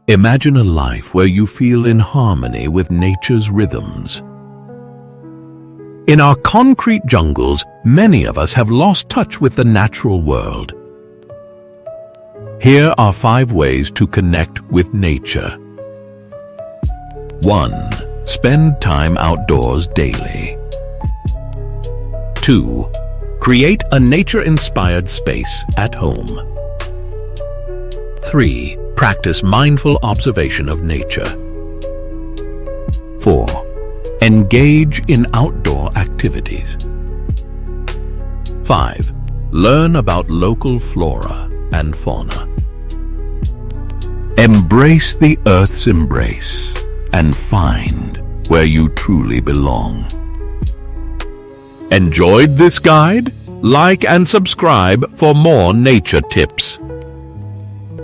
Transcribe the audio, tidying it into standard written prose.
Imagine a life where you feel in harmony with nature's rhythms. In our concrete jungles, many of us have lost touch with the natural world. Here are 5 ways to connect with nature. 1. Spend time outdoors daily. 2. Create a nature-inspired space at home. 3. Practice mindful observation of nature. 4. Engage in outdoor activities. 5. Learn about local flora and fauna. Embrace the Earth's embrace and find where you truly belong. Enjoyed this guide? Like and subscribe for more nature tips.